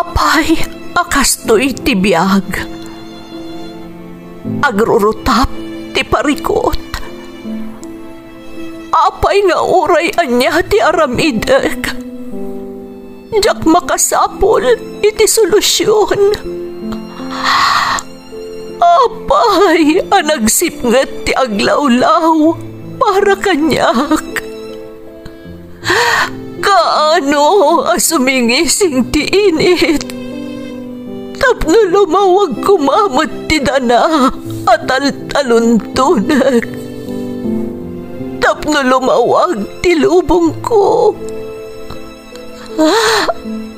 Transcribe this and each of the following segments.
Apay, akastoy ti biyag. Agrurutap ti parikot. Apay nga uray anya ti aramidek. Jak makasapol iti solusyon. Apay, anagsipnget ti aglawlaw para kanyak. Kaano asumingising ti init. Tapno lumawag kumamot ti dana at taluntunak. Tapno lumawag ti lubong ko.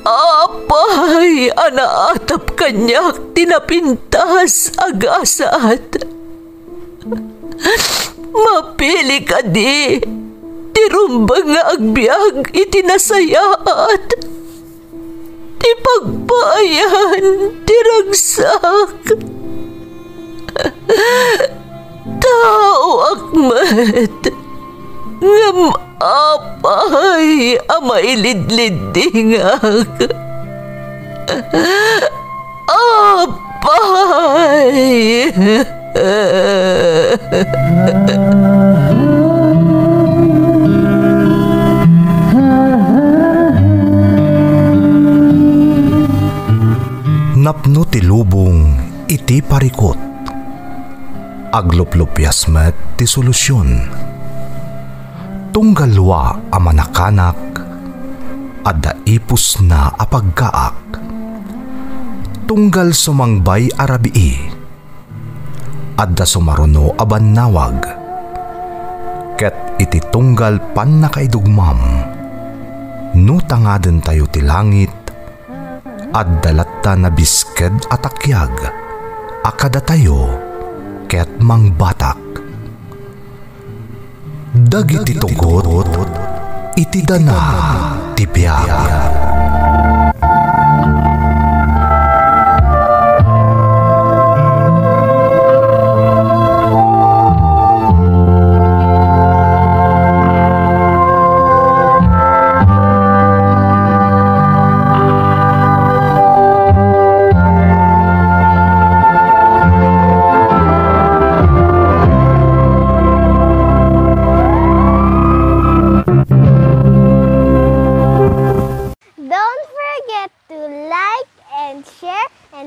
Apay, anaatap kanyak tinapintas agasat. Mapili ka di, tirumbang nga agbyag itinasayaat. Ti pagbayan, tiragsak. Tao akmat, ngam apay, amailidlidingak. Apay. Napno ti lubong iti parikot. Agluplupyas met ti solusyon. Tunggalwa a manakanak adda ipus na apagkaak. Tunggal sumangbay arabii adda sumaruno a bannawag. Ket iti tunggal pan nakaidugmam no tangaden tayo ti langit adda latta na bisked atakyag akada tayo ket mangbatak. Dagiti tugot iti dana ti biag.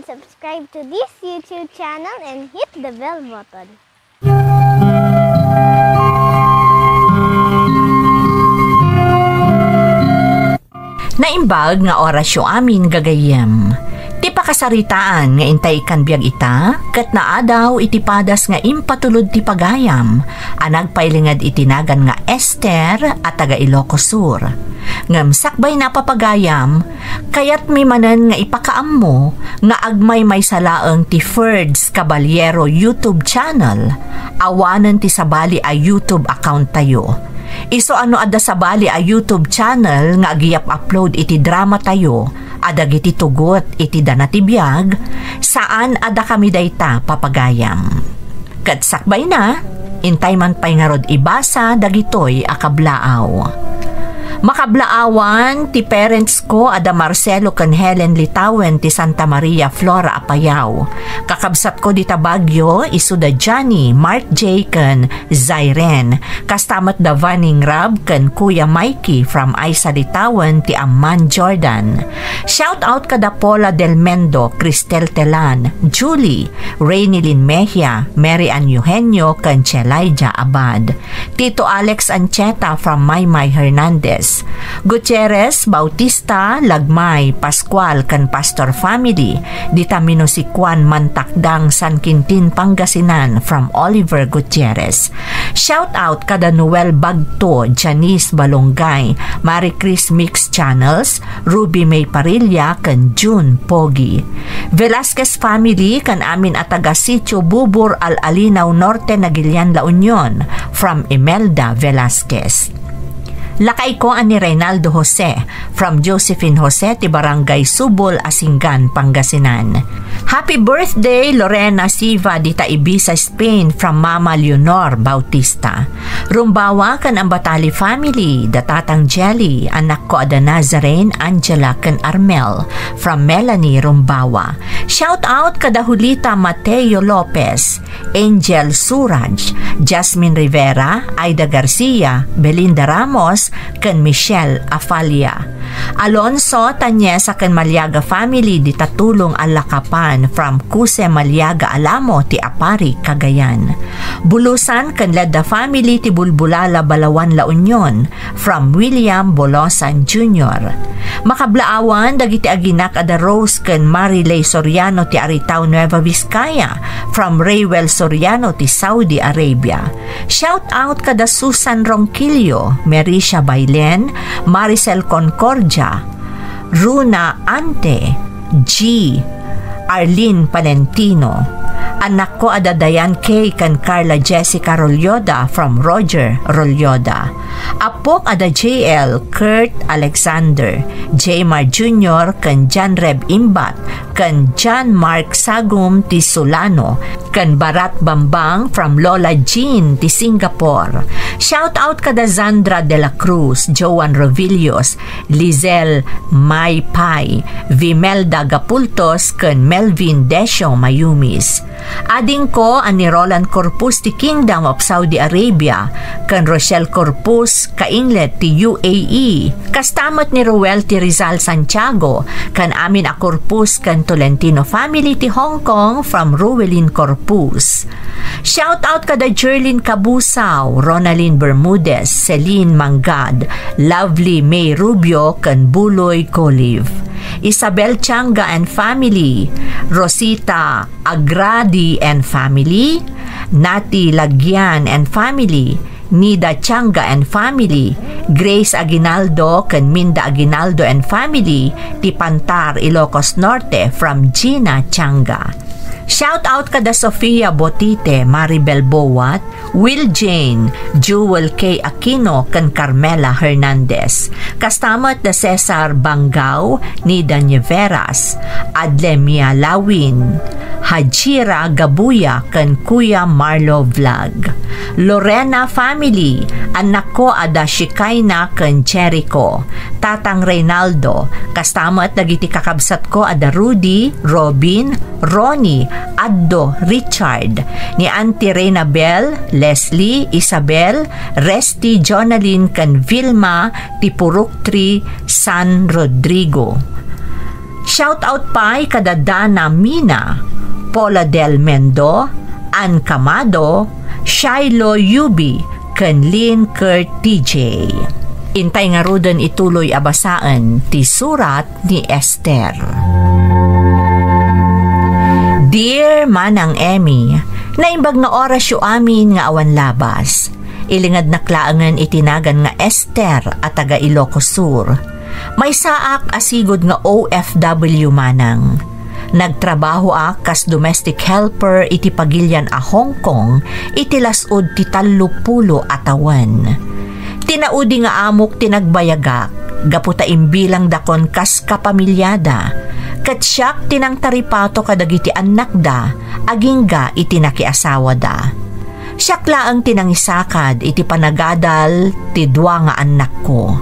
Subscribe to this YouTube channel and hit the bell button. Naimbag nga orasyo amin gagayem. Ti pakasaritaan nga intay kan biag ita, ket naadaw iti padas nga impatulod ti pagayam, anagpailingad itinagan nga Esther at taga Ilocos Sur. Ngam sakbay na papagayam, kayat may manan nga ipakaam mo, nga agmay may salaeng ti Ferds Caballero YouTube channel, awanan ti sabali a YouTube account tayo. Iso ano ada sabali a YouTube channel nga agiyap upload iti drama tayo, adag iti tugot iti danatibiyag, saan ada kami dayta papagayam. Kat sakbay na, intay man pay nga rod ibasa dagitoy akablaaw. Makablaawan ti parents ko ada Marcelo ken Helen Litawen ti Santa Maria Flora Apayao. Kakabsat ko di Tabagyo isu da Johnny, Mark J ken Zairen. Kastamat da Vaning Rab ken Kuya Mikey from Isa Litawen ti Amman Jordan. Shout out kada Paula Del Mendo, Cristel Telan, Julie, Rainilyn Mejia, Mary Ann Eugenio ken Chelaija Abad. Tito Alex Ancheta from Maymay Hernandez. Gutierrez, Bautista, Lagmay, Pascual kan Pastor Family, Ditamino si Juan Mantakdang San Quintin, Pangasinan from Oliver Gutierrez. Shout out kada Noel Bagto, Janice Balongay, Marie Chris Mix Channels, Ruby May Parilla kan June Pogi. Velasquez Family kan amin ataga Sitio Bubur Al-Alinaw Norte, Nagilian, La Union from Imelda Velasquez. Lakay ko ani Reynaldo Jose from Josephine Jose ti Barangay Subol, Asingan, Pangasinan. Happy birthday Lorena Siva dita Ibiza, Spain from Mama Leonor Bautista. Rumbawa kan ang Batali family, datatang Jelly, anak ko ada Nazarene, Angela kan Armel from Melanie Rumbawa. Shout out kada Julita Mateo Lopez, Angel Suraj, Jasmine Rivera, Aida Garcia, Belinda Ramos, kan Michelle Afalia. Alonso Tanyesa kan Malyaga family di Tatulong Alakapan from Cuse Malyaga Alamo ti Apari, Cagayan. Bulusan kan Leda family ti Bulbulala Balawan, La Union from William Bolosan Jr. Makablaawan dagiti aginak ada Rose kan Marilay Soriano ti Aritaw, Nueva Vizcaya from Raywell Soriano ti Saudi Arabia. Shout out kada Susan Ronquillo, Merisha Bailen, Maricel Concordia, Runa Ante, G, Arlene Palentino. Anak ko ada Dayan K kan Carla Jessica Rolyoda from Roger Rolyoda. Apok ada JL Kurt Alexander, Jmar Jr. kan John Reb Imbat, kan John Mark Sagum ti Solano, kan Barat Bambang from Lola Jean ti Singapore. Shout out kada Zandra de la Cruz, Joan Rovillos, Lizelle May Pai, Vimelda Gapultos kan Melvin Desio Mayumis. Ading ko ani Roland Corpus ti Kingdom of Saudi Arabia, kan Rochelle Corpus kainglet ti UAE. Kastamat ni Ruel ti Rizal Santiago, kan amin a Corpus kan Tolentino family ti Hong Kong from Ruelin Corpus. Shout out kada Jerlyn Cabusao, Ronaldine Bermudez, Celine Mangad, Lovely May Rubio kan Buloy Colive. Isabel Changa and family, Rosita Agradi and family, Nati Lagyan and family, Nida Changa and family, Grace Aguinaldo kan Minda Aguinaldo and family, ti Pantar, Ilocos Norte from Gina Changa. Shout out kada Sofia Botite, Maribel Bowat, Will Jane, Jewel K. Aquino kan Carmela Hernandez. Kastamat na Cesar Bangao, Nida Nieveras, Adlemia Lawin, Hajira Gabuya kan Kuya Marlo Vlog. Lorena family, anak ko ada Shikaina kan Jericho. Tatang Reynaldo, kastamat dagiti kakabsat ko ada Rudy, Robin, Ronnie, Addo, Richard, ni Auntie Reyna Bell, Leslie, Isabel, Resty, Jonalyn kan Vilma, Tipuruk 3, San Rodrigo. Shout out pa kada Dana Mina, Paula Del Mendo, Ann Camado, Shiloh Yubi, kan Lynn Kurt TJ. Intay nga rudan ituloy abasaan ti surat ni Esther. Dear Manang Emmy, naimbag nga oras yu amin nga awan labas. Ilingad na klaangan itinagan nga Esther at taga Ilocos Sur. May saak asigod nga OFW manang. Nagtrabaho kas domestic helper iti pagilyan a Hong Kong, iti lasod ti 30 atawan. Tinaudi nga amok tinagbayagak, gaputa imbilang dakon kas kapamilyada. Katsyak tinang taripato kadagiti anak da, agingga iti nakiasawa da. Siyakla ang tinangisakad iti panagadal ti dua nga anak ko.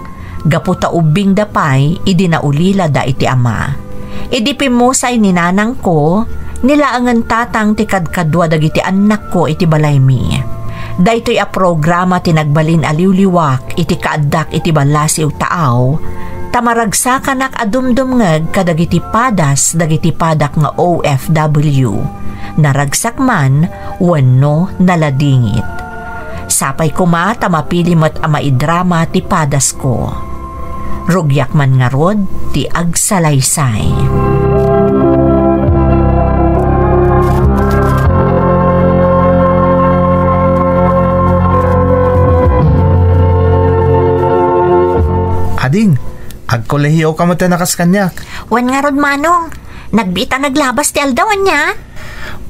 Gaputa ubing dapay, idi naulila da iti ama. Idi pimusay ni nanang ko, nilaangan tatang ti kadkadwa dagiti anak ko iti balaymi. Daytoy a programa tinagbalin aliwliwak iti kaaddak iti balasiw taaw, tamaragsakan adumdumngeg kadagiti padas dagiti padak nga OFW. Naragsak man wenno naladingit. Sapay kuma tamapilimat a maidrama ti padas ko. Rugyak man nga rod ti agsalaysay. Ading, agkolehiyo ka mo nakas kanyak. Wan nga rod manong, nagbita naglabas ti aldawan niya.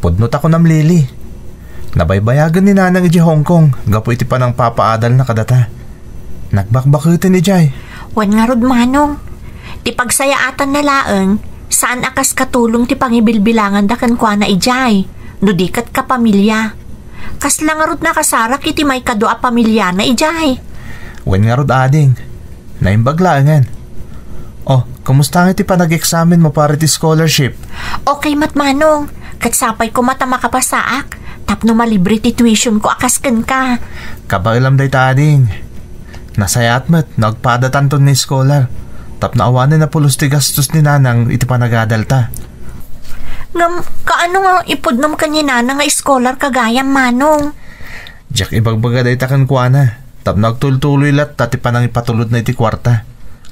Pudnot ako nam Lili. Nabaybayagan ni nanang iji Hong Kong, gapo iti pa ng papaadal na kadata. Nagbakbakutin ni Jay. Wan nga rod manong. Ti pagsayaatan na laeng, saan akas katulong ti pangibilbilangan da kan kwa na ijay. No dikat ka pamilya. Kas lang nga rod nakasarak iti may kadua pamilya na ijay. Wen nga rod ading. Naimbaglaangan. Oh, kumusta nga iti pa nag-examen mo para ti scholarship? Okay matmanong. Katsapay ko mata makapasaak. Tapno malibre ti tuition ko akasken ka. Kabagilam day ta ading. Nasayat mo't nagpadatan to ni scholar. Tapno awanan na pulos ti gastos ni nanang iti pa nagadalta. Ngam, kaano nga ipudnom kanina na nga scholar kagayam manong? Jack ibagbaga day takan kwa na. Tap nagtultuloy lat tati pa nang ipatulod na iti kwarta.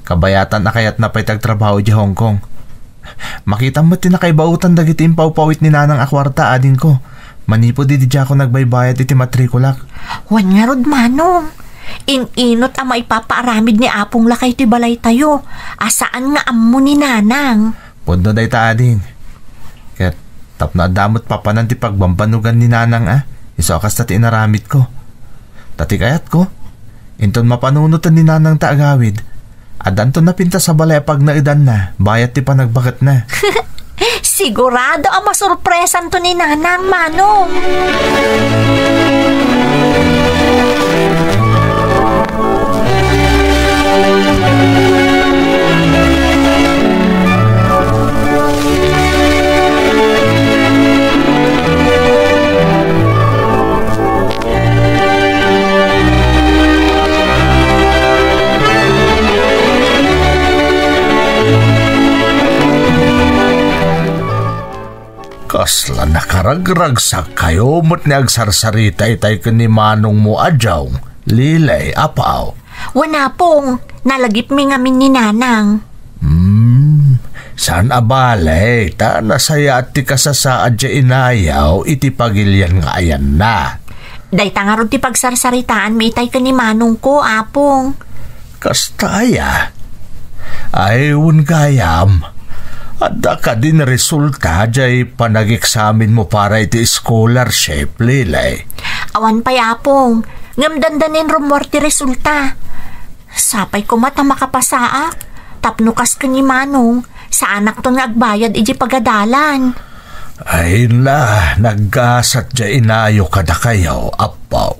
Kabayatan na kayat na pa'y tagtrabaho di Hong Kong. Makita mo tinakaibautan dagiti impawpawit ni nanang akwarta ading ko. Manipo di ako nagbaybayad iti matrikulak. Wan nga rod manong. Inot ang maipapaaramid ni Apong lakay ti balay tayo. Asaan nga ammo ni nanang? Pundo day ta ading. Kaya tap na adamot papanan ti pagbambanugan ni nanang Iso akas tati inaramid ko. Tati kayat ko. Inton mapanunutan ni nanang taagawid. Adan to napinta sa balay pag naidan na. Bayat ti panagbakat na. Sigurado ang masurpresan to ni nanang manong. Kasla nakaragragsak kayo mo't ni agsarsarita itay ni manong mo adyaw. Lilay, apaw. Wana pong, nalagip mi ngamin ni nanang. Saan abalay, ta nasaya at ti kasasaad dya inayaw, iti pagilyan nga ayan na. Day tangarod ti pagsarsaritaan mi itay ni manong ko, apong. Kastaya. Ayun gayam. Adda ka din resulta jay panag-examen mo para iti scholarship, Lilay. Awan pa'y apong, ngamdandanin rumor ti resulta. Sapay ko mata makapasaa, tapnukas ka ni manong, sa anak to nagbayad iji pagadalan. Ay na, naggasat dya inayo kada kayo, apaw.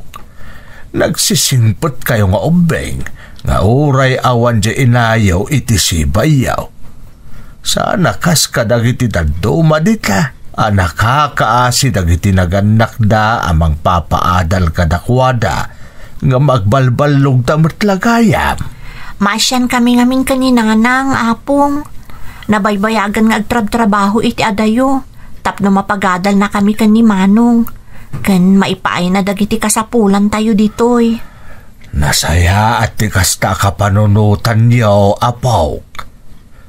Nagsisimpot kayo nga ubeng, nga uray awan dya inayo iti sibayaw. Sana kas kadagiti daduma dita, nakakaasi dagiti naganak da amang papaadal kadakwada, nga magbalbalog damot lagayam. Masyan kami ngamin kanina nang apong. Nabaybayagan nga agtrab-trabaho iti adayo. Tapno mapagadal na kami kan ni manong. Kan maipaay na dagiti kasapulan tayo ditoy. Nasaya at tikasta kapanunutan niyo, apaw.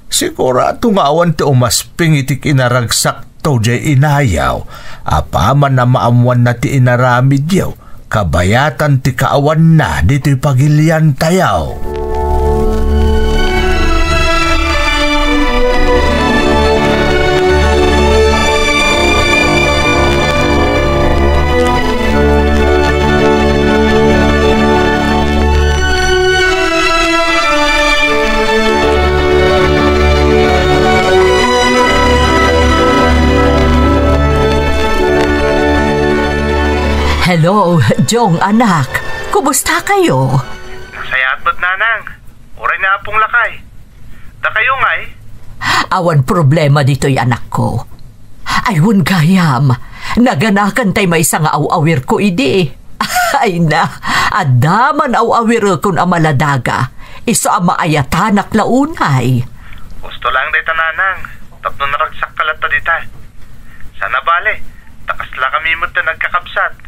Sigurado nga awan ti umasping iti kinaragsak to jay inayaw, apaman na maamuan na ti inaramid yaw, kabayatan ti kaawan na dito'y pagilian tayaw. Hello, Jong anak. Kumusta kayo? Nasayat ba't nanang? Oray na pong lakay. Da kayo nga Awan problema dito'y anak ko. Ayun gayam, naganakan tay may isang awawir ko idi. Ay na, adaman awawir kun amaladaga. Iso ang maayatanak launay. Gusto lang day tananang. Tapno naragsak kalat ta dita. Sana bale, takasla kami mo ta nagkakabsat.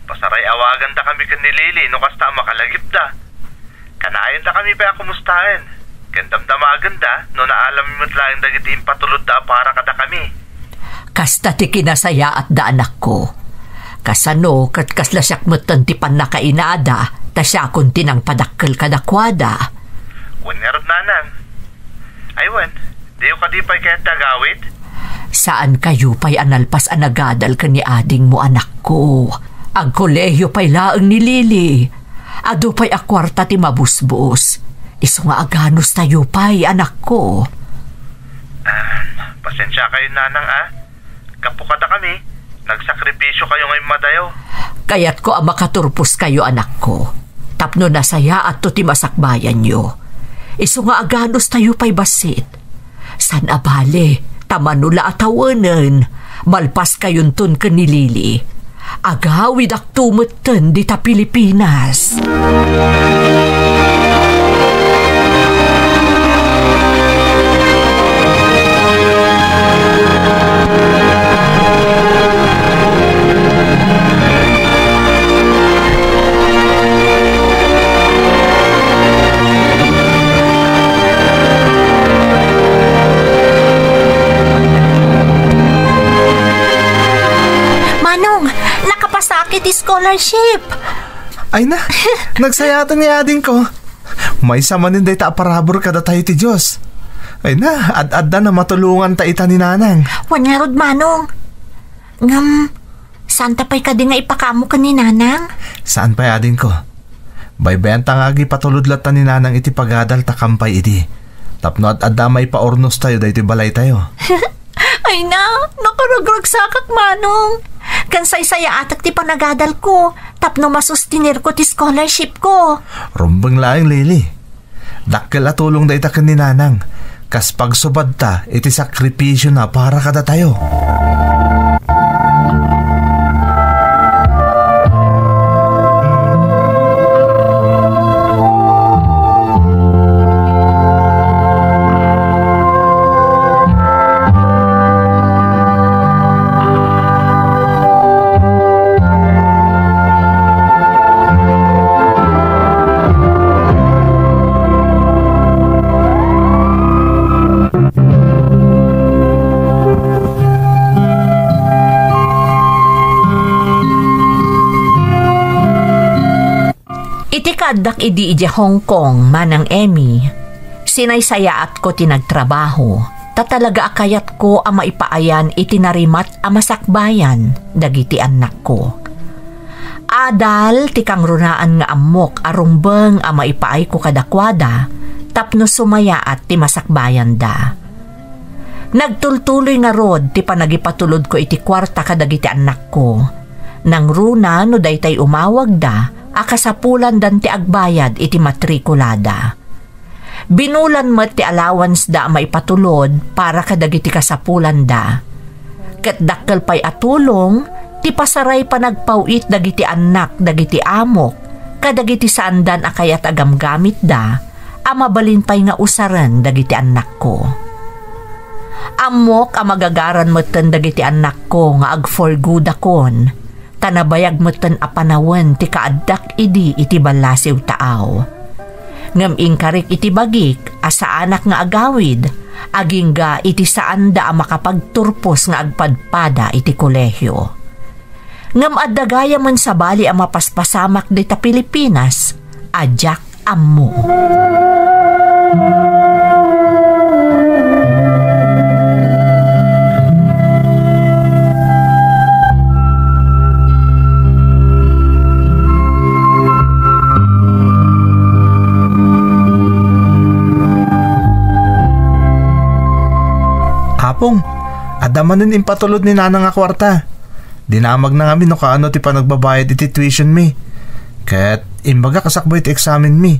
Pasaray awagan da kami kan ni Lili no kasta makalagip da. Kanayon da kami pa kumustahin. Kandamdamagan da no naalam mo lang dagiti impatulod da para kada kami. Kasta ti kinasaya at da anak ko. Kasano kat kaslasyak mo tantipan na kainada ta siya kun tinang padakkel kadakwada. Kunyarot nanang. Aywan, diyo ka di pa'y kaya tagawid? Saan kayo pa'y analpas anagadal ka ni ading mo anak ko? Ang kolehiyo pa'y laang ni Lili. Ado pa'y akwarta ti mabusbus. Iso nga aganos tayo pa'y, anak ko. Pasensya kayo, nanang, Kapukada kami. Nagsakripisyo kayo ngayong madayo. Kaya't ko ang makaturpos kayo, anak ko. Tapno na saya at to ti masakbayan nyo. Iso nga aganos tayo pa'y basit. San abale, tamanula atawanan. Malpas kayon ton kanilili. Agawid ak tumeten di ta Pilipinas. Nakapasakit scholarship. Ay na, nagsayatan ni ading ko. May samanin day ta parabor kada tayo ti Diyos. Ay na, ad-ad na matulungan ta ita ni nanang. Wanyarod, Manong. Saan tapay ka din nga ipakamo ka ni nanang? Saan pa ading ko? Baybayan ta nga patuludlat ta ni nanang iti pagadal ta kampay iti. Tapno ad-ad na may paornos tayo day ti balay tayo. Ay na, nakaragragsakak, Manong. Kansay-saya atak ti panagadal ko, tapno masustinir ko ti scholarship ko. Rumbang laing, Lili. Dakkel at tulong da itakan ni nanang. Kas pagsubad ta, iti sakripisyo na para kada tayo. Dak idi Hong Kong manang Emmy. Sinaysayaat ko tinagtrabaho. Tatalaga akayat ko ang maipaayan itinarimat ang masakbayan dagiti anak ko. Adal tikang runaan nga amok arumbeng ang maipaay ko kadakwada tapno sumayaat ti masakbayan da. Nagtultuloy nga rod ti panagipatulod ko iti kwarta kadagiti anak ko. Nang runa no daytay umawag da akasapulan dan ti agbayad iti matrikulada. Binulan met ti allowance da maipatulod para kadagiti kasapulan da. Ket dakkel pay atulong ti pasaray pa nagpawit dagiti anak dagiti amok kadagiti saandan akayat agamgamit da mabalin pay nga usaran dagiti anak ko. Amok magagaran metten dagiti anak ko nga agforgood akon. Tanabayag moten apanawan ti kaaddak idi iti balasiw taaw. Ngam ingkarik iti bagik asa anak nga agawid, agingga iti saanda makapagturpos nga agpadpada iti kolehyo. Ngam addagaya man sa bali ang mapaspasamak dita Pilipinas, adyak ammo. Adamanin impatulod ni nanang nga kwarta. Dinamag na kami no kaano ti panagbabayad iti tuition mi. Ket imbaga kasakbo iti examen mi.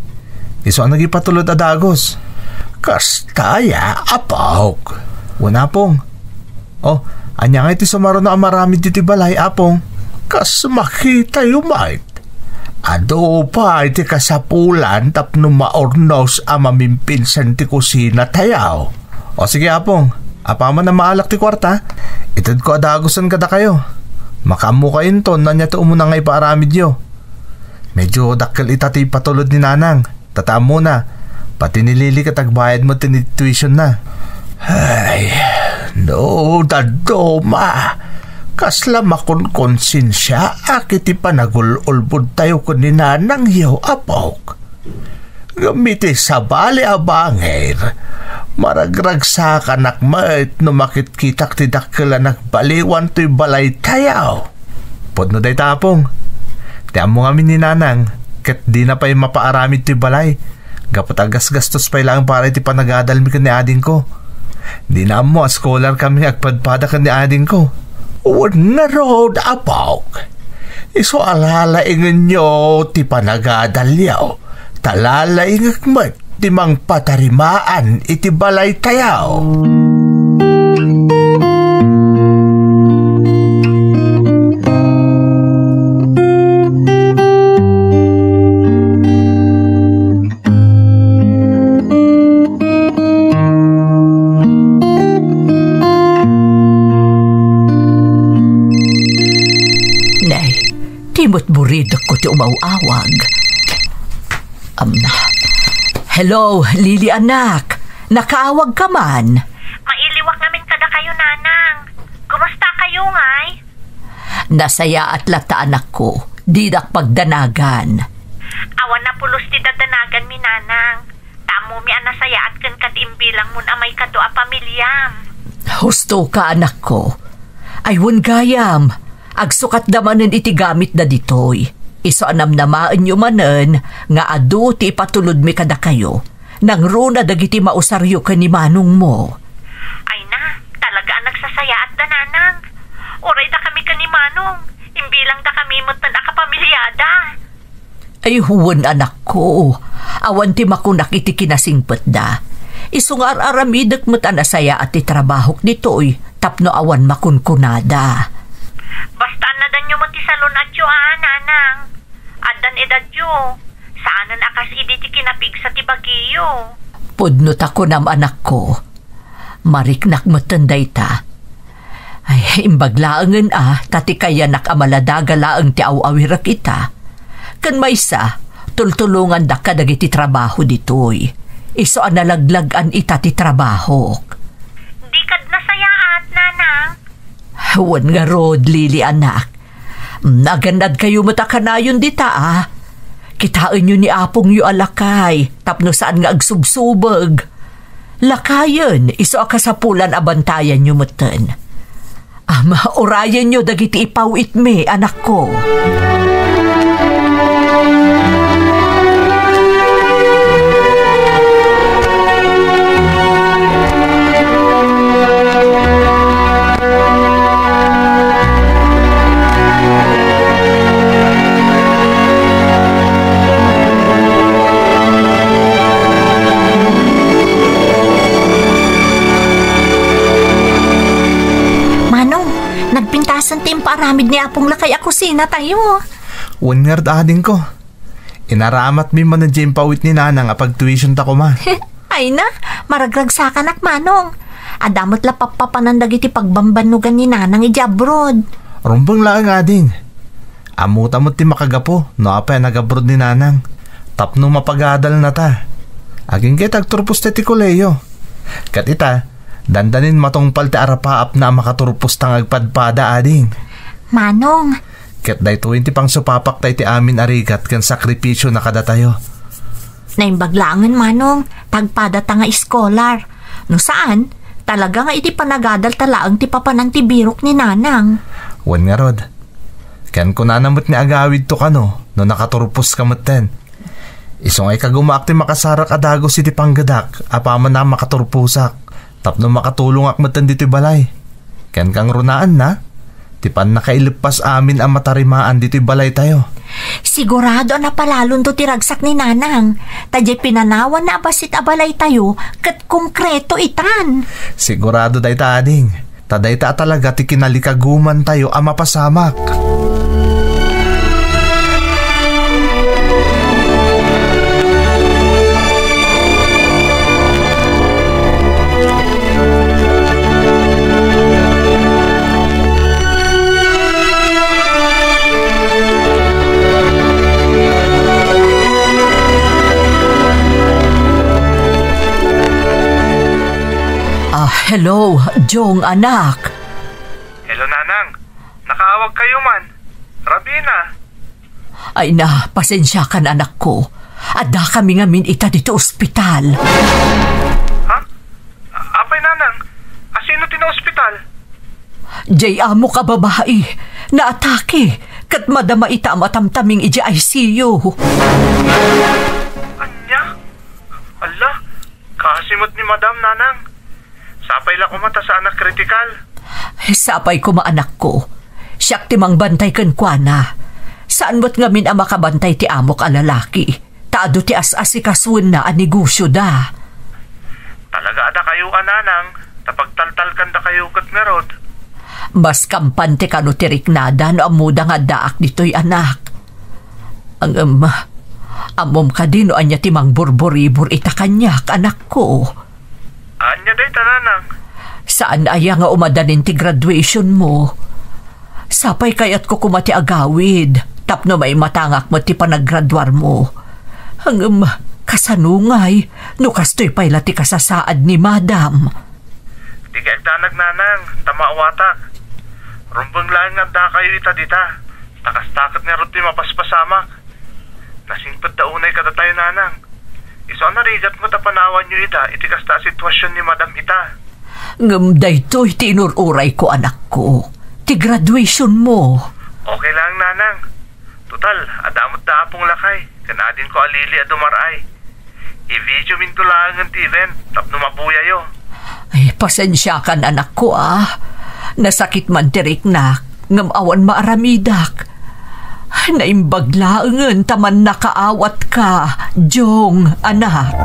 Iso ang nagipatulod adagos. Kastaya, apok. Wala pong. Oh, anya nga iti sumaro na marami iti balay, apong. Kas makita yumait. Ado pa iti kasapulan tapno maornos mamimpinsan ti kusina tayaw. O sige, apong. Apaman na maalak ti kwarta, itad ko adagosan kada kayo. Makamu kayo to na niya to umuna nga ipaaramid yo. Medyo dakkel itati patulod ni nanang. Tataam mo na, pati nilili katagbayad mo tinituition na. Ay, no, dadoma. Kasla makon konsensya akiti panagululbud tayo ko ni nanang yo, apok. Gamiti sa bali abangir. Maragragsa ka nakmait no makitkitak ti dakkel nagbaliwan to'y balay tayaw. Podno day tapong. Tiyan mo kami ni nanang. Ket di na pa'y mapaaramid ti balay. Gapat agas gastos pa'y lang para iti panagadalmi ka ni ading ko. Di na mo, scholar kami agpadpada ka ni ading ko. Huwag na road, apaw. Iso alalaingan nyo ti panagadalyaw. Talalaingag mat ti mang patarimaan iti balay tayaw. Timot buridok ko ti umawawag. Hello, Lily anak. Nakaawag ka man. Mailiwak namin kada kayo, nanang. Kumusta kayo, ngay? Nasaya at lata anak ko. Didak pagdanagan. Awan na pulos ti dadanagan mi, nanang. Tamo mi anasaya at kan katimbilang mun amay kato a pamilyam. Husto ka anak ko. Aywan gayam. Agsukat damanen iti gamit na ditoy. Iso anam namaan nyo manen nga adu ti ipatulod mi kada kayo. Nang runa dagiti mausaryo ka ni manong mo. Ay na, talaga ang nagsasaya at dananang. Uray da kami ka ni manong. Imbilang da kami mutan a kapamilyada. Ay huwan anak ko. Awan ti makunak iti kinasingpet da. Isungar aramidak mo't anasaya at itrabahok ditoy. Tapno awan makunkunada. Basta na dan nyo mo ti salon at yo, nanang. Adan edad yo. Saanan akas idi ti kinapig sa tibagiyo. Pudnot ako nam anak ko. Mariknak matanday ta. Ay, imbaglaangan tati kaya nakamaladaga ti awawirak ita. Kan maysa, tultulungan da ka dagiti trabaho ditoy. Iso analaglagan ita ti trabaho. Di kad nasayaat, nanang. Huwan nga rod, Lily anak. Nagandad kayo matakanayon dita Kitaan nyo ni apong yu alakay, tapno saan nga agsubsubag. Lakayan, iso akasapulan abantayan nyo matan. Orayan nyo dagiti ipawit me, anak ko. Paramid ni apong lakay ako sina tayo. Wangard ading ko. Inaramat mi man na dyan pawit ni nanang apag tuition ta ko ma. Ay na, maragragsakan ak manong. Adamot la papapanandag iti pagbambanugan ni nanang iti abroad. Rumbang lang ading. Amutamot ti makagapo, no apay nag-abroad ni nanang. Tapno mapagadal na ta. Aging kitag turpos ti koleyo. Kat ita, dandanin matongpal ti arapaap na makaturpos tang agpadpada ading. Manong. Ket day 20 pang supapak tay ti amin arigat kan sakripisyo na kada tayo. Naimbaglangan manong, tagpada ta nga iskolar. No saan, talaga nga iti panagadal talaang ti papanang ti birok ni nanang. Wan nga rod. Ken ko nanamot ni agawid to kano, no nakaturpos kameten. Isong ay kagumaak ti makasarak adagos iti panggadak, apaman na makaturpusak. Tapno makatulong akmeten dito balay. Ken kang runaan na, tipan nakailipas amin ang matarimaan dito'y balay tayo. Sigurado na palalon to tiragsak ni nanang. Tadya pinanawan na abasit abalay tayo kat konkreto itan. Sigurado day ta ading. Taday ta talaga ti kinalikaguman tayo ang mapasamak. Hello, Jong anak. Hello, nanang. Nakaawag kayo man. Rabina. Ay na, pasensya ka na anak ko. Ada kami ngamin ita dito ospital. Ha? Apay nanang, asino ti na ospital? Jay amo ka babae, naatake, kat madama ita matamtaming iji ICU. Anya? Ala, kasimot ni Madam Nanang. Sapay lang kumata sa anak kritikal. Sapay ko maanak ko. Siyak timang bantay kan kwa na. Saan mo't ngamin ang makabantay ti amok a lalaki? Taado ti as-asikaswin na ang negosyo da. Talaga ada kayo ananang, tapagtaltal kanda kayo kat merod. Mas kampante ka no tirik nada no amuda nga daak dito'y anak. Ang amom ka din no anya timang burburibur ita kanyak anak ko. Anya day tananang? Saan aya nga umadanin ti graduation mo? Sapay kayat ko kumati agawid, tapno may matangak mo ti panaggraduar mo. Ang kasanungay, no kastoy pa'y lati kasasaad ni Madam. Di ka agdanag nanang, tamawatak. Rumbang lang nga da kayo ita dita. Takas-takat ni Ruti mapaspasamak. Nasingpad daunay kada tayo nanang. Iso narigat mo tapanawan nyo ita, itikas ta sitwasyon ni Madam ita. Ngam daytoy tinururay ko anak ko. Ti graduation mo. Okay lang nanang. Total, adamot da apong lakay. Kanadin ko alili a dumaray. I-video min ko lang ang event, tapno mabuya yo. Ay, pasensya kan anak ko Nasakit man tirik na, ngam awan maaramidak. Naimbaglaangan taman nakaawat ka, Jong, anak.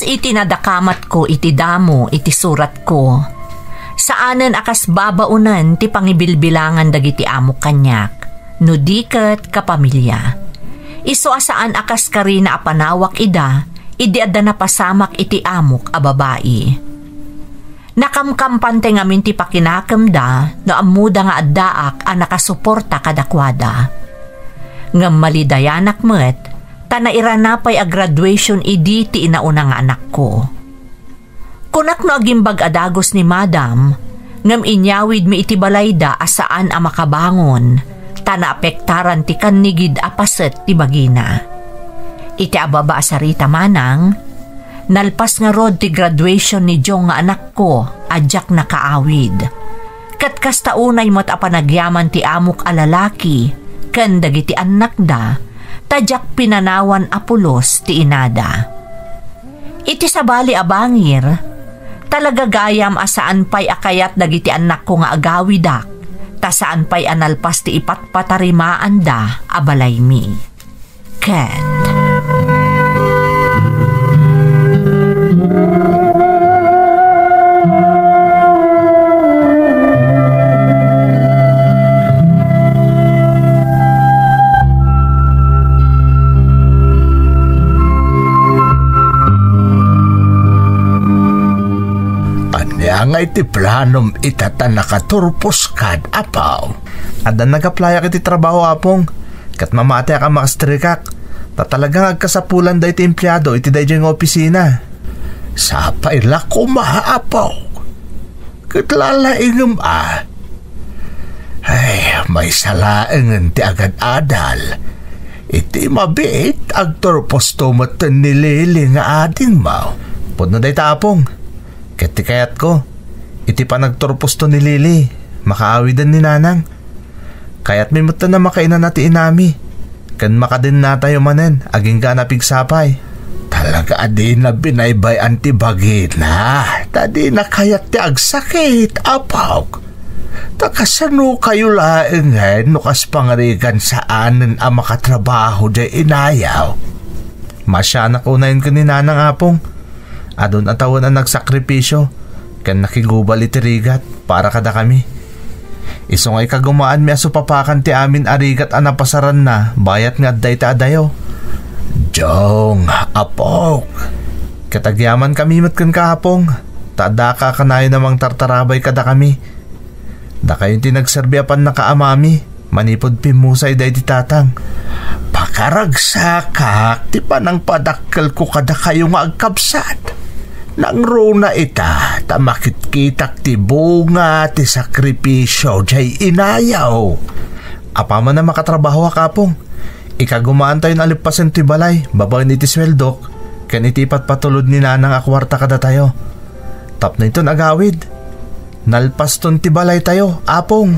Iti nadakamat ko, iti damo, iti surat ko. Saanan akas babaunan ti pangibilbilangan dagiti amok kanyak, no diket kapamilya. Iso asaan akas kari na apanawak ida, idi adda napasamak iti amok a babae. Nakamkampante ngamin ti pakinakam da, no amuda nga addaak a nakasuporta kadakwada. Ngam malidayanak met, tanairanapay a graduation idi ti inauna nga anak ko. Kunak no agimbag adagos ni Madam, ngam inyawid mi iti balayda asaan a makabangon, tanaapektaran ti kannigid apaset ti bagina. Iti ababa asarita manang, nalpas nga rod ti graduation ni Jong nga anak ko, adyak nakaawid. Kat kastaunay mo't apanagyaman ti amok a lalaki, ken dagiti anak da, tadyak pinanawan apulos ti inada. Iti sabali abangir, talaga gayam asaan pa'y akayat dagiti anak ko nga agawidak, tasaan pa'y analpas ti ipatpatarimaan da abalay mi. Ket. Nga iti planom itata nakaturpos kad apaw. Adan nag-apply iti trabaho apong. Kat mamati ka makastrikak. Tatalagang agkasapulan da iti empleyado iti da yung opisina. Sapay la kumaapaw. Katlalaingam Ay, may salaangan ti agad adal. Iti mabit agturpos tumatan nilili nga ading mau. Pudno da itapong. Kati kayat ko, iti pa nagturpos to ni Lily, makaawidan ni Nanang. Kaya't may muta na makainan nati inami, kan makadin na tayo manen, aging ka napigsapay. Talaga adi na binaybay antibagit na, tadi na kayat ti agsakit, apaw. Takasano kayo laengan, nukas pangarigan saanan ang makatrabaho di inayaw. Masya na kunayin ko ni Nanang apong. Adon atawan ang nagsakripisyo, kan nakigubal iti rigat para kada kami. Isungay kagumaan mi aso papakan ti amin arigat anapasaran na, bayat nga adday ta adayo. Jong, apok, Katagyaman kami matkan kahapong. Tada ka kanayo namang tartarabay kada kami. Da kayong tinagserbiapan na kaamami. Manipod pimusay day di tatang. Pakaragsakak, ti pa nang padakkel ko kada kayo nga agkabsat. Nang runa ita, tamakit-kitak ti bunga, ti sakripisyo, jay inayaw. Apa man na makatrabaho kapong. Ikagumaan tayo na alipasin ti balay, babae ni ti sweldok. Kan itipat patulod ni nanang akwarta kada tayo. Tap na ito nagawid. Nalpas ton ti balay tayo, apong.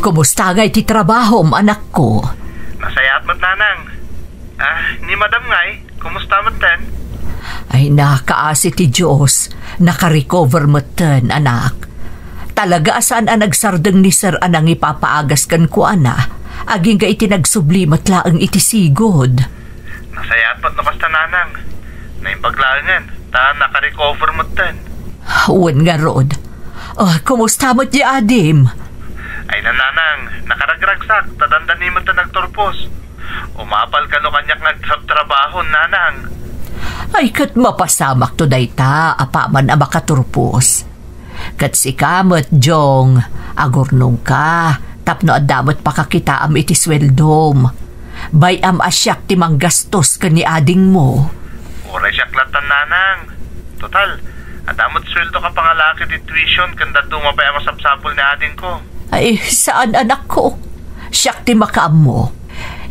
Kumusta nga iti trabaho, anak ko? Nasayat mo't nanang. Ni madam ngay, kumusta mo't ten? Ay nakaasi ti Diyos, nakarecover mo ten, anak. Talaga saan ang nagsardeng ni Sir anang ipapaagas kan ko, ana. Aging ka iti nagsublimot laang iti sigod. Nasayat mo't nakasta nanang. Naimbaglaangan, nakarecover mo't ten. Uwan nga, Rod. Kumusta mo't di Adim? Ay nananang, nakaragragsak, tadandani mo ta nagturpos. Umapal ka no kanyak nagtrabaho, nanang. Ay kat mapasamak to day ta, apaman ang makaturpos. Kat si kamot, Jong, agurnong ka, tapno adamot pakakita am iti sweldom. Bay am asyak ti manggastos ka ni ading mo. Oray syaklatan, nanang. Total, adamot sweldo ka pangalaki di tuition, kanda dumapay ang masapsapol ni ading ko. Ay, saan anak ko? Siyak ti makaam mo.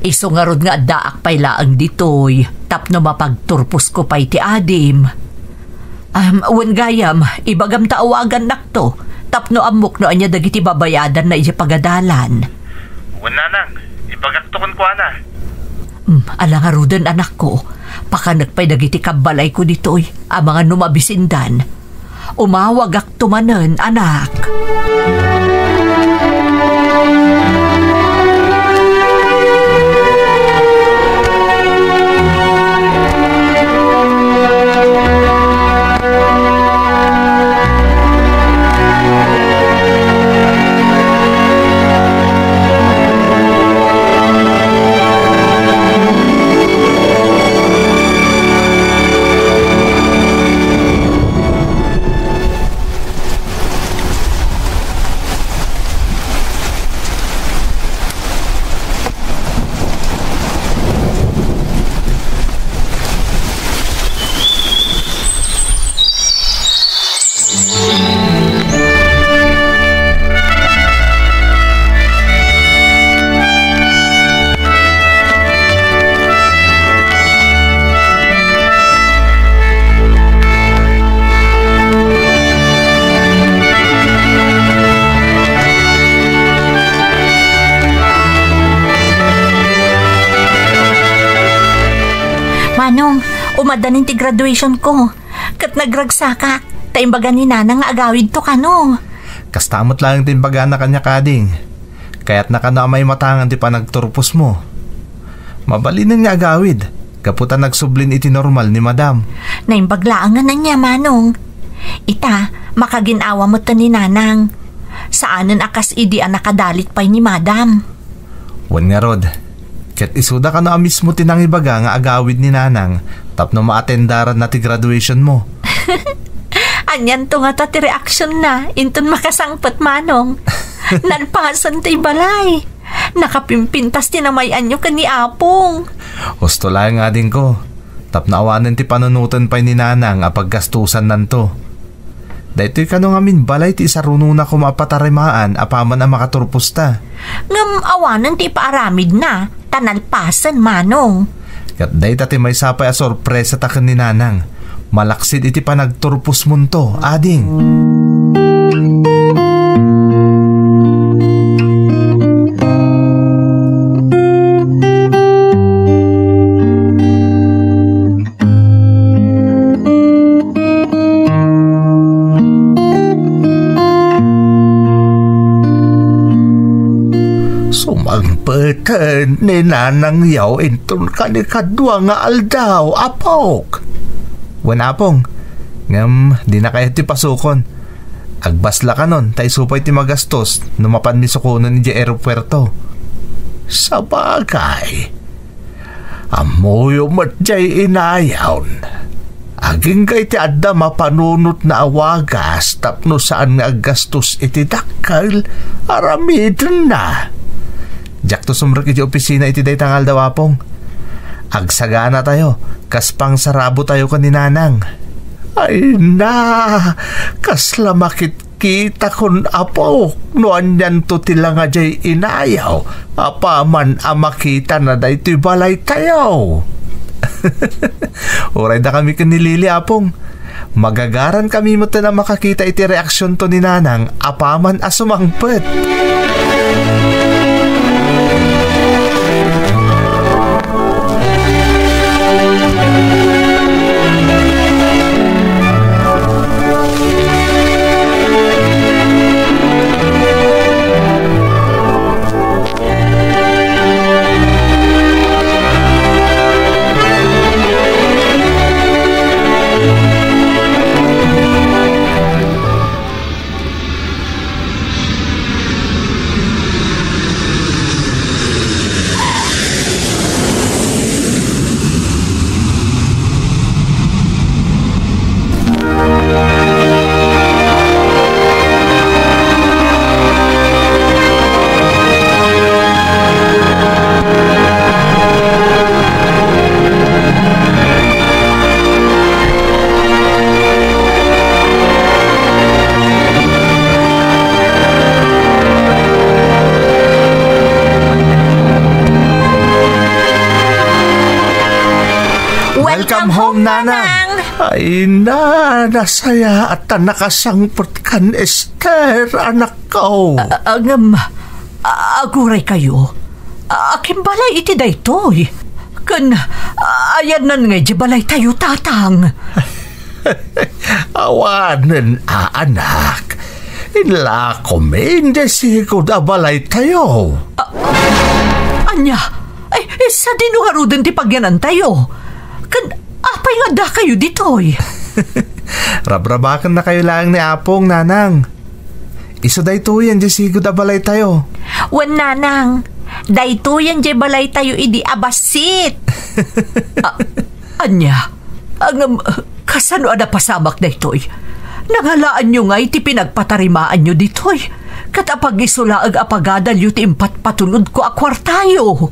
Iso nga rod nga daak pay laang ditoy, tapno mapagturpos ko pay ti adim. Wan gayam, ibagam taawagan nakto, tapno amok no anya dagiti babayadan na iya pagadalan. Wan nanang, ibagaktukon ko ana. Ala nga rodan anak ko, pakanak pay dagiti kabalay ko ditoy, ang mga numabisindan. Umawag ak tumanen, anak. Manong, umadanin ti graduation ko. Kat nagragsaka, taimbaga ni nanang agawid to kano. Kastamot lang timbaga na kanya kading. Kaya't nakana may matangan ti pa nagturpos mo. Mabalinan nga agawid. Kaputan nagsublin iti normal ni madam. Naimbaglaangan na niya, Manong. Ita, makaginawa mo to ni nanang. Saanan akas idi ang nakadalit pa'y ni madam. Wan nga Rod. Ket isuda ka na mismo tinang ibaga nga agawid ni nanang tapno maatendaran na ti graduation mo. Anyan to nga ti reaction na inton makasangpat, Manong. Nalpasan ti balay. Nakapimpintas tinamayan nyo ka ni Apong. Gusto lang nga din ko. Tapno awanan ti panunutan pa ni nanang apaggastusan nanto. Dahito'y kano nga min balay ti isaruno na kumapatarimaan apaman ang makaturpos ta. Ngam awanan ti paaramid na. Tanalpasan, Manong. Kat dahi tati may sapay a sorpresa takan ni nanang. Malaksid iti pa nagturpos munto, ading. isten ni nanang yaw inton kanikadwa nga aldaw, apok. Wan apong, ngam di na kayo ti pasukon. Agbasla ka nun, tay supay ti magastos, numapan mi sukunan ni di aeropuerto. Sa bagay, amoyo mat jay inayawn. Aging kay ti adda mapanunot na awagas tapno saan nga aggastos iti dakkel aramidin na. Jak to sumrek iti opisina iti day tangal daw apong. Agsagana tayo, kaspang sarabo tayo kaninanang. Ay na, kasla makit-kita kon apo, noan yan to tila nga jay inayaw, apaman makita na da ito'y balay tayo. Oray da kami kanilili apong. Magagaran kami mo na makakita iti reaksyon to ni nanang, apaman asumangpet. Welcome home, nanang. Ay na, nasaya at nakasangpot kan Esther, anak ko. Aguray kayo. Aking balay iti daytoy. Kan, ayan nan nga di balay tayo, tatang. Awanan, anak. Inla ko men, desigo da balay tayo. Anya, ay, sa dinuharuden ti pagyanan tayo. Kan, apay nga da kayo ditoy. Rabrabakan na kayo lang ni apong, nanang. Iso daytoyan, desigo da balay tayo. Wan nanang, daytoyan di balay tayo idi abasit. Anya, kasano ada pasabak daytoy? Nangalaan nyo nga iti pinagpatarimaan nyo ditoy. Katapag isulaag apagadal yu ti impat patulod ko akwartayo.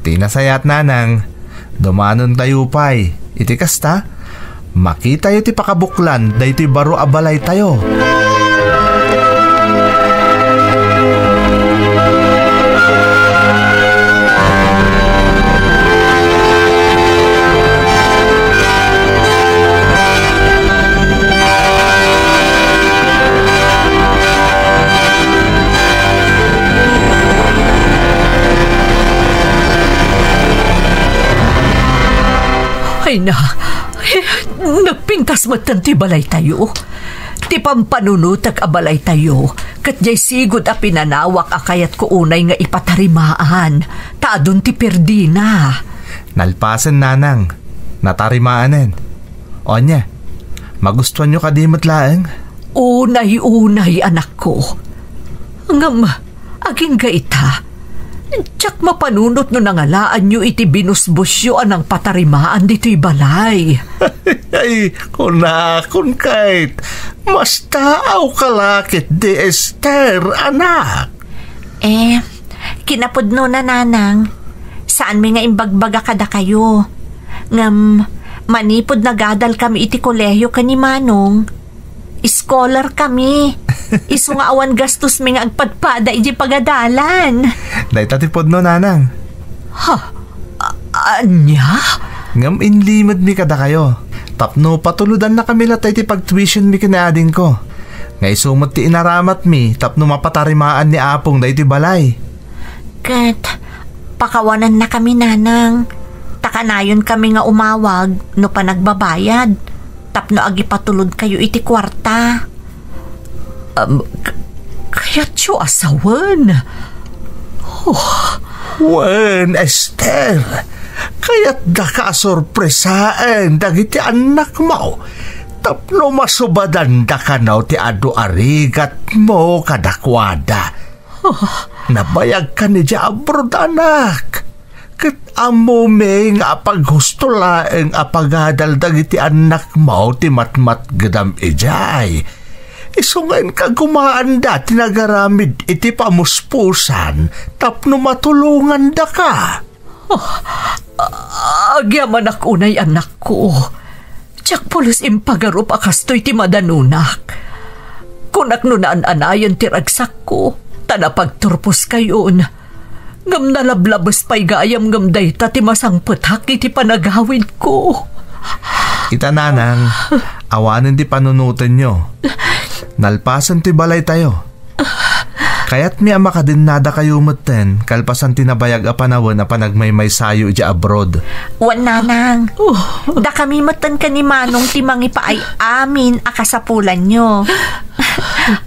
Tinasayat, nanang. Dumanon tayo pay. Iti kasta, makita yu ti pakabuklan da iti baro abalay tayo. Ay na, nagpintas matan ti balay tayo. Ti pampanunutag abalay tayo. Kat jay sigod a pinanawak akayat ko unay nga ipatarimaan. Taadon ti perdina. Nalpasan, nanang. Natarimaanen. O nya, magustuhan nyo kadimot laeng? Unay-unay, anak ko. Ngam, aging gaita. Tsak mapanunot no nangalaan nyo iti binusbusyo anang patarimaan dito'y balay. Ay, kunakon kahit mas taaw kalakit di Esther, anak. Kinapudno na, nanang. Saan may nga imbagbaga kada kayo? Ngam, manipod na gadal kami iti kolehiyo kani Manong. Scholar kami. Isu nga awan gastos mi nga agpadpada iti pagadalan. Day tatipod no, nanang. Ha? Anya? Ngam inlimad mi kada kayo. Tapno patuludan na kami latay ti pag-tuition mi kinaading ko. Ngay sumot ti inaramat mi, tapno mapatarimaan ni apong day ti balay. Kat, pakawanan na kami, nanang. Takanayon kami nga umawag no pa nagbabayad. Tapno agi patulod kayo iti kwarta. Kaya't yu asawan. Wen, Esther, kaya't nakasorpresaan dagiti anak mo. Tapno masubadan da ka na ti adu arigat mo kadakwada. Nabayag ka ni abroad, anak. Kat amo may nga paghusto laeng apagadal dagiti anak mo ti matmat gadam ijay. Isungain ka gumaanda tinagaramid iti pamuspusan tapno matulungan da ka. Agyaman akunay anak ko. Tiyak pulos impagarup akastoy ti madanunak. Kunak nunaan anayan ti ragsak ko, tanapagturpos kayon. Ngam nalablabas pa'y gayam ngam dayta ti masangputak iti panagawid ko. Ita nanang, awanin ti panunutan nyo. Nalpasan ti balay tayo. Kaya't mi ama ka din nada kayo muten, kalpasan tinabayag a panawon a panagmaymay sayo iti abroad. Wan nanang, da kami matan ka ni Manong timang ipa ay amin akasapulan nyo.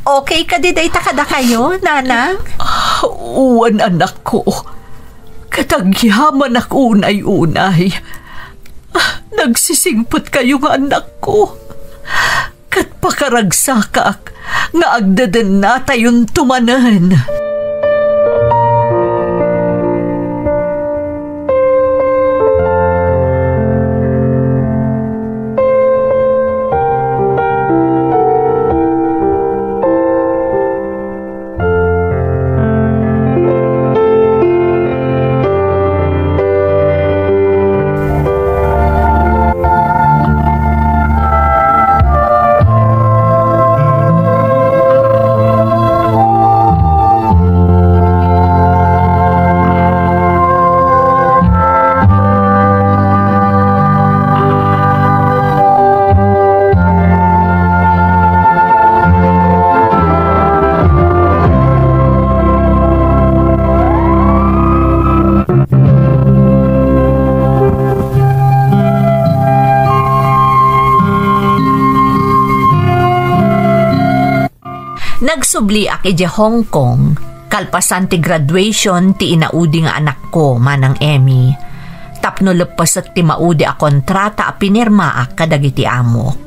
Okay ka di dayta kada kayo, nanang? Uwan anak ko, katagyaman ak unay-unay. Nagsisingpot kayo nga anak ko. Kat pakaragsakak nga agdadan na tayon tumanan. Nagsubli ak iti Hong Kong, kalpasan ti graduation ti inaudi nga anak ko, manang Emmy. Tapno lepasak ti maudi a kontrata a pinirma ak kadagiti amok.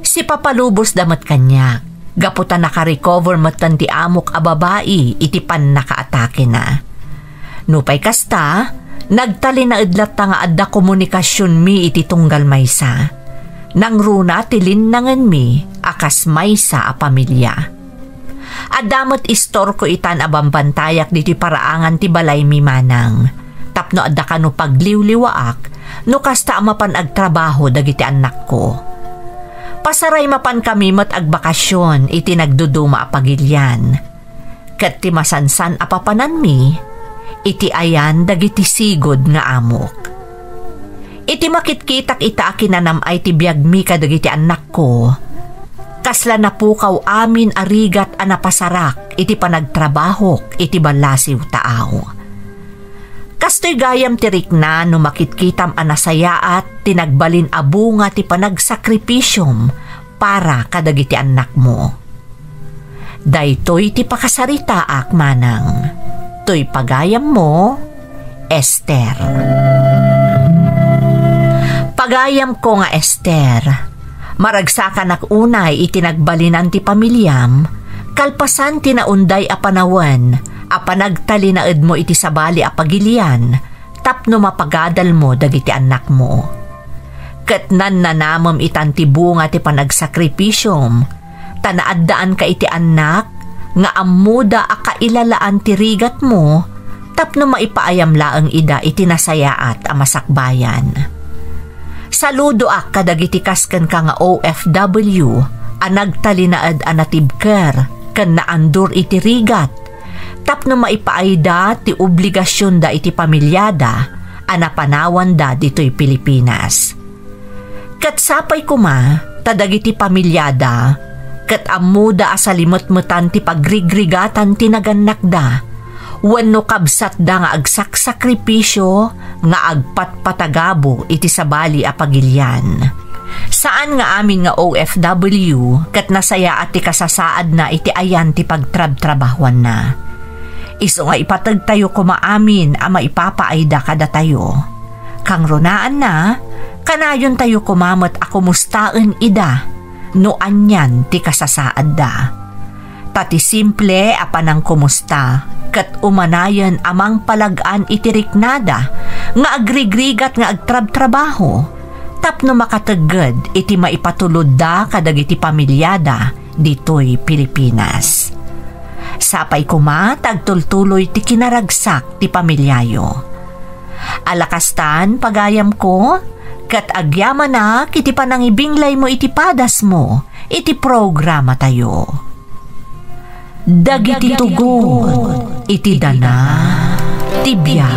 Si papalubos damat kanya, gaputan naka-recover matan ti amok a babae iti pan nakaatake na. Nupay kasta, nagtali na idlat nga adda komunikasyon mi iti tunggal maysa. Nang runa ti linnangan mi, akas maysa a pamilya. Adamot istor ko itan abambantayak diti paraangan ti balay mi manang. Tapno adda kano pagliwliwaak, no kasta mapan agtrabaho dagiti anak ko. Pasaray mapan kami mat agbakasyon iti nagduduma a pagilyan. Kat ti masansan apapanan mi, iti ayan dagiti sigod nga amok. Iti makitkitak ita akinanam ay ti biag mi kadagiti anak ko. Kasla na pukaw amin arigat a napasarak iti panagtrabahok iti balasiw taaw. Kastoy gayam tirik na no makitkitam a nasayaat tinagbalin a bunga ti panagsakripisyom para kadagiti anak mo. Daytoy ti pakasarita ak manang. Toy pagayam mo, Esther. Pagayam ko nga Esther. Maragsakan ak unay itinagbalinan ti pamilyam, kalpasan tinaunday a panawan, a panagtalinaed mo iti sabali a pagilian, tapno mapagadal mo dagiti anak mo. Katnan na namam itan ti bunga ti panagsakripisyom, tanaaddaan ka iti anak, nga amuda a kailalaan ti rigat mo, tapno maipaayam laang ida iti nasayaat a masakbayan. Saludo ak kadagiti kasken ka nga OFW a nagtalinaad a natibker ken naandur iti rigat tapno maipaayda ti obligasyon da iti pamilyada a napanawan da ditoy Pilipinas. Ket sapay kuma tadagiti pamilyada ket amuda a salimot-mutan ti pagrigrigatan ti nagannak da wenno kabsat da nga agsaksakripisyo nga agpatpatagabo iti sabali a pagilyan. Saan nga amin nga OFW ket nasaya at ti kasasaad na iti ayan ti pagtrab-trabahuan na. Iso nga ipatag tayo kumaamin ama ipapaayda kada tayo. Kang runaan na, kanayon tayo kumamot ako mustaan ida, no anyan ti kasasaad da. Tati simple apanang kumusta, kat umanayan amang palagaan itiriknada, nga agrigrigat nga agtrab-trabaho, tapno makatagad iti maipatulod da kadag iti pamilyada ditoy Pilipinas. Sapay kuma tagtultuloy ti kinaragsak ti pamilyayo. Alakastan pagayam ko, kat agyaman na kiti panangibinglay mo iti padas mo, iti programa tayo. Dagiti tugon, iti dana, tibya.